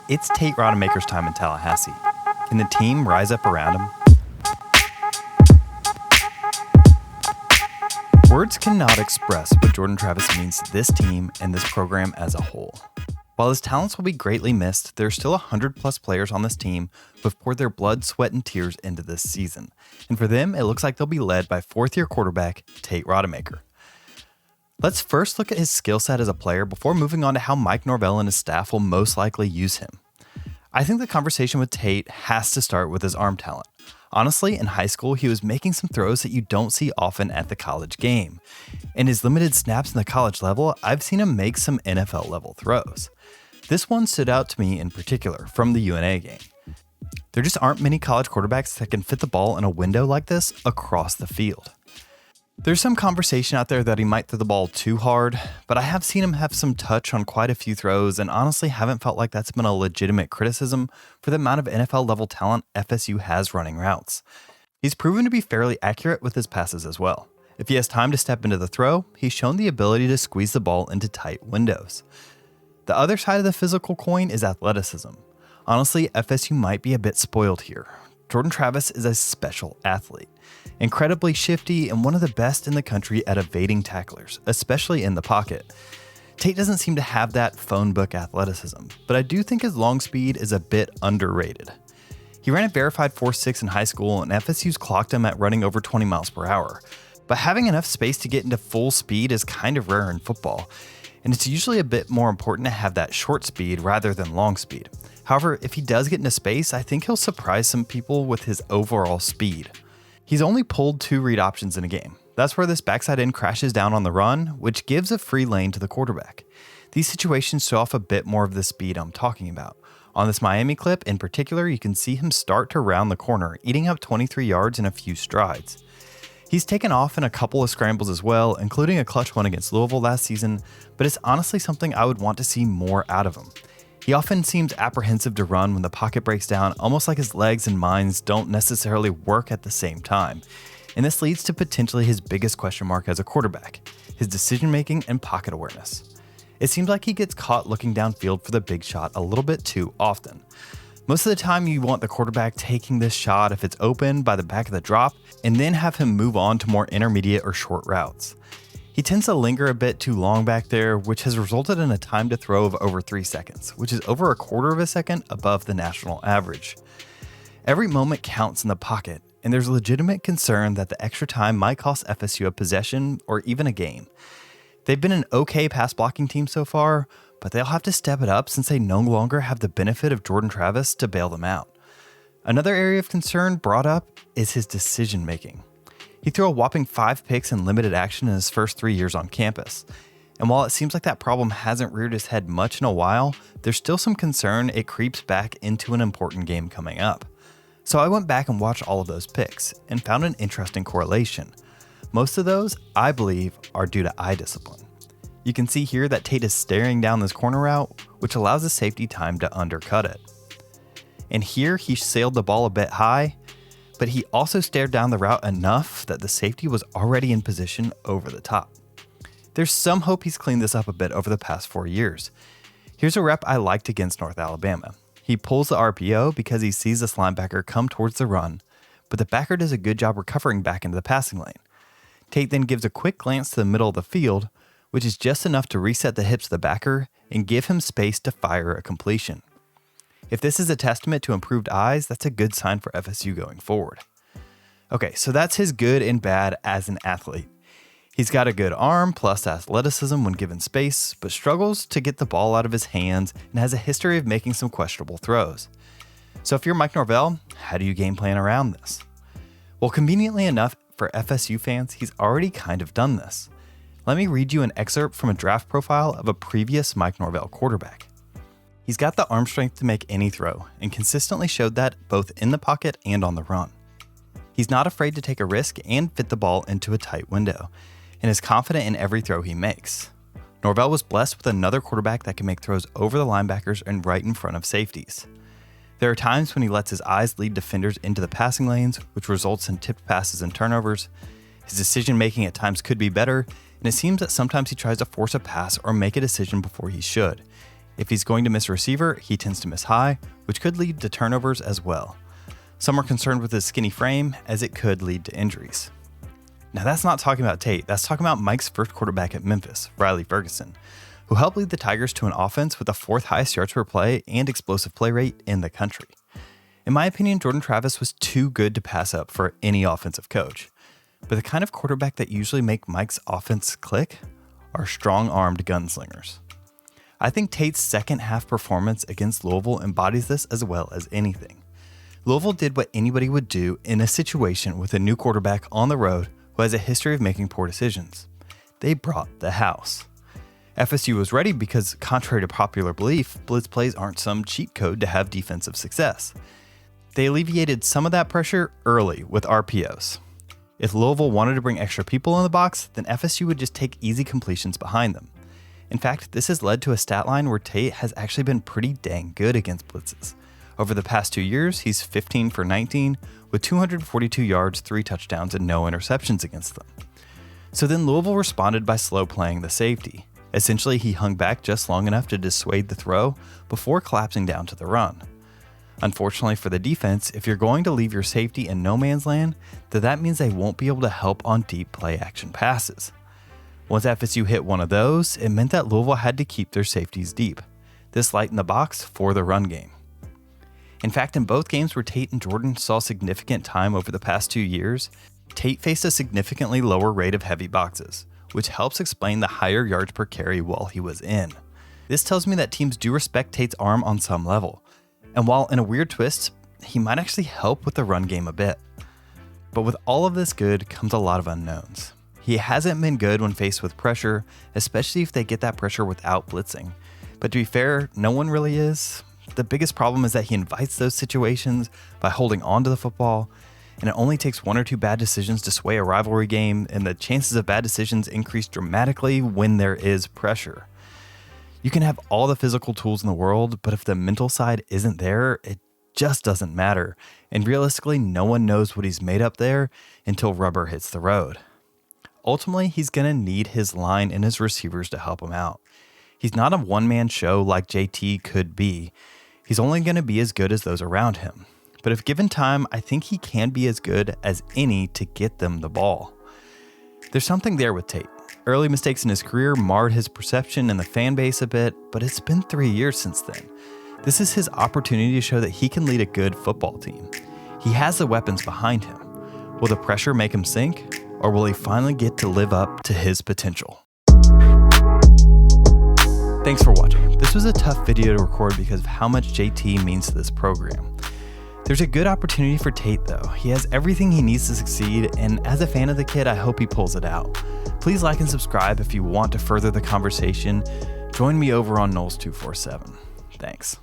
It's Tate Rodemaker's time in Tallahassee. Can the team rise up around him? Words cannot express what Jordan Travis means to this team and this program as a whole. While his talents will be greatly missed, there are still 100+ players on this team who have poured their blood, sweat, and tears into this season. And for them, it looks like they'll be led by fourth-year quarterback Tate Rodemaker. Let's first look at his skill set as a player before moving on to how Mike Norvell and his staff will most likely use him. I think the conversation with Tate has to start with his arm talent. Honestly, in high school, he was making some throws that you don't see often at the college game. In his limited snaps in the college level, I've seen him make some NFL level throws. This one stood out to me in particular from the UNA game. There just aren't many college quarterbacks that can fit the ball in a window like this across the field. There's some conversation out there that he might throw the ball too hard, but I have seen him have some touch on quite a few throws and honestly haven't felt like that's been a legitimate criticism for the amount of NFL level talent FSU has running routes. He's proven to be fairly accurate with his passes as well. If he has time to step into the throw, he's shown the ability to squeeze the ball into tight windows. The other side of the physical coin is athleticism. Honestly, FSU might be a bit spoiled here. Jordan Travis is a special athlete, incredibly shifty and one of the best in the country at evading tacklers, especially in the pocket. Tate doesn't seem to have that phone book athleticism, but I do think his long speed is a bit underrated. He ran a verified 4.6 in high school and FSU's clocked him at running over 20 miles per hour, but having enough space to get into full speed is kind of rare in football, and it's usually a bit more important to have that short speed rather than long speed. However, if he does get into space, I think he'll surprise some people with his overall speed. He's only pulled 2 read options in a game. That's where this backside end crashes down on the run, which gives a free lane to the quarterback. These situations show off a bit more of the speed I'm talking about. On this Miami clip in particular, you can see him start to round the corner, eating up 23 yards in a few strides. He's taken off in a couple of scrambles as well, including a clutch one against Louisville last season, but it's honestly something I would want to see more out of him. He often seems apprehensive to run when the pocket breaks down, almost like his legs and minds don't necessarily work at the same time. And this leads to potentially his biggest question mark as a quarterback, his decision-making and pocket awareness. It seems like he gets caught looking downfield for the big shot a little bit too often. Most of the time you want the quarterback taking this shot if it's open by the back of the drop, and then have him move on to more intermediate or short routes. He tends to linger a bit too long back there, which has resulted in a time to throw of over 3 seconds, which is over 1/4 of a second above the national average. Every moment counts in the pocket, and there's legitimate concern that the extra time might cost FSU a possession or even a game. They've been an okay pass blocking team so far, but they'll have to step it up since they no longer have the benefit of Jordan Travis to bail them out. Another area of concern brought up is his decision making. He threw a whopping 5 picks in limited action in his first 3 years on campus. And while it seems like that problem hasn't reared its head much in a while, there's still some concern it creeps back into an important game coming up. So I went back and watched all of those picks and found an interesting correlation. Most of those, I believe, are due to eye discipline. You can see here that Tate is staring down this corner route, which allows the safety time to undercut it. And here he sailed the ball a bit high, but he also stared down the route enough that the safety was already in position over the top. There's some hope he's cleaned this up a bit over the past 4 years. Here's a rep I liked against North Alabama. He pulls the RPO because he sees this linebacker come towards the run, but the backer does a good job recovering back into the passing lane. Tate then gives a quick glance to the middle of the field, which is just enough to reset the hips of the backer and give him space to fire a completion. If this is a testament to improved eyes, that's a good sign for FSU going forward. Okay, so that's his good and bad as an athlete. He's got a good arm plus athleticism when given space, but struggles to get the ball out of his hands and has a history of making some questionable throws. So if you're Mike Norvell, how do you game plan around this? Well, conveniently enough for FSU fans, he's already kind of done this. Let me read you an excerpt from a draft profile of a previous Mike Norvell quarterback. He's got the arm strength to make any throw and consistently showed that both in the pocket and on the run. He's not afraid to take a risk and fit the ball into a tight window and is confident in every throw he makes. Norvell was blessed with another quarterback that can make throws over the linebackers and right in front of safeties. There are times when he lets his eyes lead defenders into the passing lanes, which results in tipped passes and turnovers. His decision making at times could be better, and it seems that sometimes he tries to force a pass or make a decision before he should. If he's going to miss a receiver, he tends to miss high, which could lead to turnovers as well. Some are concerned with his skinny frame, as it could lead to injuries. Now that's not talking about Tate, that's talking about Mike's first quarterback at Memphis, Riley Ferguson, who helped lead the Tigers to an offense with the 4th highest yards per play and explosive play rate in the country. In my opinion, Jordan Travis was too good to pass up for any offensive coach. But the kind of quarterback that usually make Mike's offense click are strong-armed gunslingers. I think Tate's second half performance against Louisville embodies this as well as anything. Louisville did what anybody would do in a situation with a new quarterback on the road who has a history of making poor decisions. They brought the house. FSU was ready because, contrary to popular belief, blitz plays aren't some cheat code to have defensive success. They alleviated some of that pressure early with RPOs. If Louisville wanted to bring extra people in the box, then FSU would just take easy completions behind them. In fact, this has led to a stat line where Tate has actually been pretty dang good against blitzes. Over the past 2 years, he's 15 for 19 with 242 yards, 3 touchdowns, and no interceptions against them. So then Louisville responded by slow playing the safety. Essentially, he hung back just long enough to dissuade the throw before collapsing down to the run. Unfortunately for the defense, if you're going to leave your safety in no man's land, then that means they won't be able to help on deep play action passes. Once FSU hit one of those, it meant that Louisville had to keep their safeties deep. This lightened the box for the run game. In fact, in both games where Tate and Jordan saw significant time over the past 2 years, Tate faced a significantly lower rate of heavy boxes, which helps explain the higher yards per carry while he was in. This tells me that teams do respect Tate's arm on some level, and while in a weird twist, he might actually help with the run game a bit. But with all of this good comes a lot of unknowns. He hasn't been good when faced with pressure, especially if they get that pressure without blitzing. But to be fair, no one really is. The biggest problem is that he invites those situations by holding on to the football, and it only takes 1 or 2 bad decisions to sway a rivalry game, and the chances of bad decisions increase dramatically when there is pressure. You can have all the physical tools in the world, but if the mental side isn't there, it just doesn't matter. And realistically, no one knows what he's made up there until rubber hits the road. Ultimately, he's going to need his line and his receivers to help him out. He's not a one-man show like JT could be. He's only going to be as good as those around him. But if given time, I think he can be as good as any to get them the ball. There's something there with Tate. Early mistakes in his career marred his perception and the fan base a bit, but it's been 3 years since then. This is his opportunity to show that he can lead a good football team. He has the weapons behind him. Will the pressure make him sink, or will he finally get to live up to his potential? Thanks for watching. This was a tough video to record because of how much JT means to this program. There's a good opportunity for Tate though. He has everything he needs to succeed, and as a fan of the kid, I hope he pulls it out. Please like and subscribe if you want to further the conversation. Join me over on Knowles247. Thanks.